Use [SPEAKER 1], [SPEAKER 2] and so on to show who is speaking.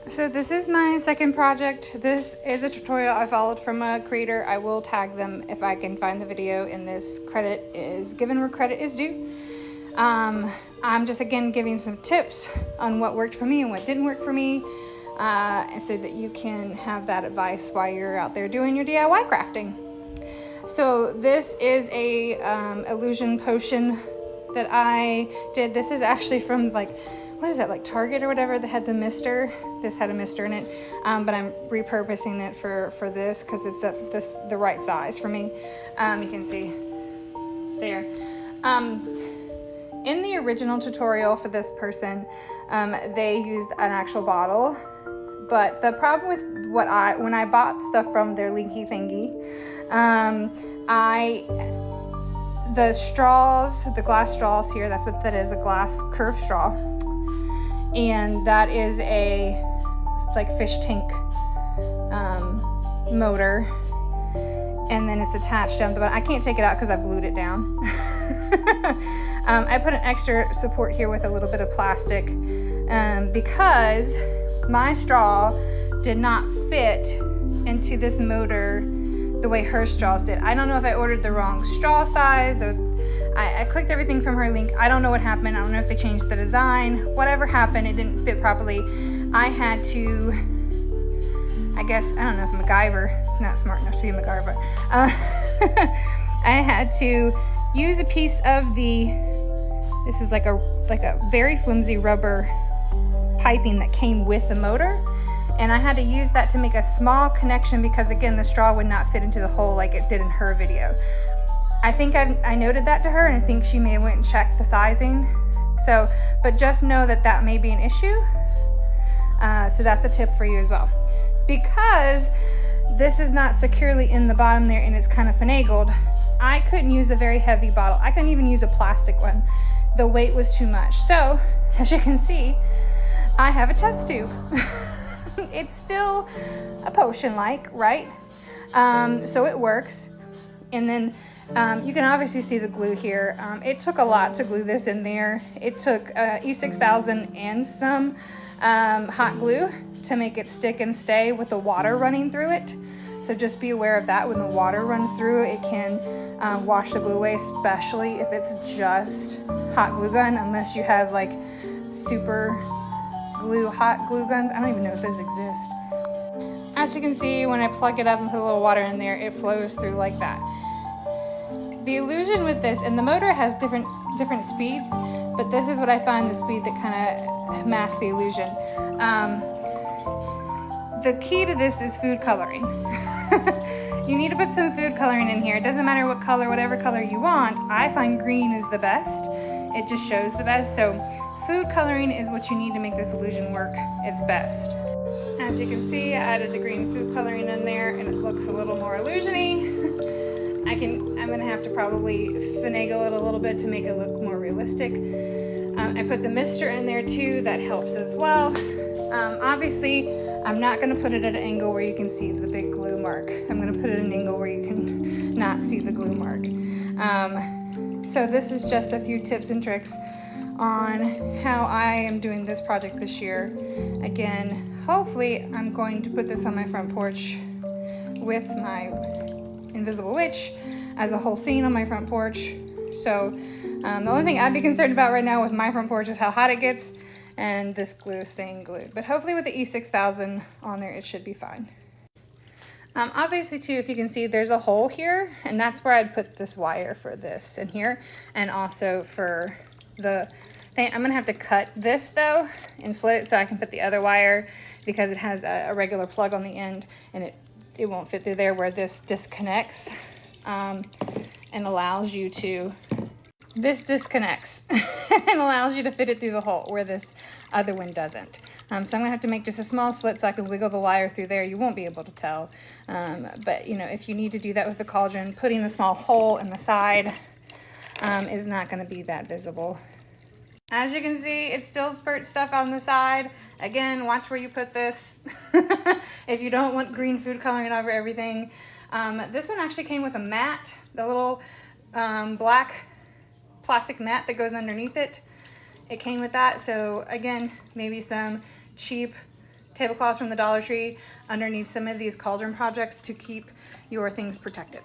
[SPEAKER 1] So this is my second project. This is a tutorial I followed from a creator. I will tag them if I can find the video, and this credit is given where credit is due. I'm just again giving some tips on what worked for me and what didn't work for me, so that you can have that advice while you're out there doing your DIY crafting. So this is a illusion potion that I did. This is actually from like, what is that, like Target or whatever, that had the mister. This had a mister in it, but I'm repurposing it for this because it's the right size for me. You can see there. In the original tutorial for this person, they used an actual bottle, but the problem with when I bought stuff from their Linky Thingy, the straws, the glass straws here, that's what that is, a glass curved straw. And that is a like fish tank motor. And then it's attached down the bottom. I can't take it out because I glued it down. I put an extra support here with a little bit of plastic because my straw did not fit into this motor the way her straws did. I don't know if I ordered the wrong straw size, or I clicked everything from her link. I don't know what happened. I don't know if they changed the design. Whatever happened, it didn't fit properly. I had to, I guess, I don't know if MacGyver, it's not smart enough to be a MacGyver. I had to use a piece of this is like a very flimsy rubber piping that came with the motor. And I had to use that to make a small connection because, again, the straw would not fit into the hole like it did in her video. I think I noted that to her, and I think she may have went and checked the sizing. So, but just know that that may be an issue. So that's a tip for you as well. Because this is not securely in the bottom there and it's kind of finagled, I couldn't use a very heavy bottle. I couldn't even use a plastic one. The weight was too much. So, as you can see, I have a test tube. It's still a potion-like, right? So it works. And then you can obviously see the glue here. It took a lot to glue this in there. It took E6000 and some hot glue to make it stick and stay with the water running through it. So just be aware of that. When the water runs through, it can wash the glue away, especially if it's just hot glue gun, unless you have like super glue hot glue guns. I don't even know if those exist. As you can see, when I plug it up and put a little water in there, it flows through like that. The illusion with this, and the motor has different speeds, but this is what I find the speed that kind of masks the illusion. The key to this is food coloring. You need to put some food coloring in here. It doesn't matter what color, whatever color you want. I find green is the best. It just shows the best. So food coloring is what you need to make this illusion work its best. As you can see, I added the green food coloring in there and it looks a little more illusion-y. I'm gonna have to probably finagle it a little bit to make it look more realistic. I put the mister in there too, that helps as well. Obviously, I'm not gonna put it at an angle where you can see the big glue mark. I'm gonna put it at an angle where you can not see the glue mark. So this is just a few tips and tricks on how I am doing this project this year. Again, hopefully I'm going to put this on my front porch with my Invisible Witch as a whole scene on my front porch. So the only thing I'd be concerned about right now with my front porch is how hot it gets and this glue staying glued. But hopefully with the E6000 on there, it should be fine. Obviously too, if you can see, there's a hole here, and that's where I'd put this wire for this in here, and also for the thing. I'm gonna have to cut this though and slit it so I can put the other wire, because it has a regular plug on the end, and it won't fit through there, where this disconnects and allows you to, this disconnects and allows you to fit it through the hole where this other one doesn't. So I'm gonna have to make just a small slit so I can wiggle the wire through there. You won't be able to tell, but you know, if you need to do that with the cauldron, putting a small hole in the side is not gonna be that visible. As you can see, it still spurts stuff on the side. Again, watch where you put this if you don't want green food coloring over everything. This one actually came with a mat, the little black plastic mat that goes underneath it. It came with that. So again, maybe some cheap tablecloths from the Dollar Tree underneath some of these cauldron projects to keep your things protected.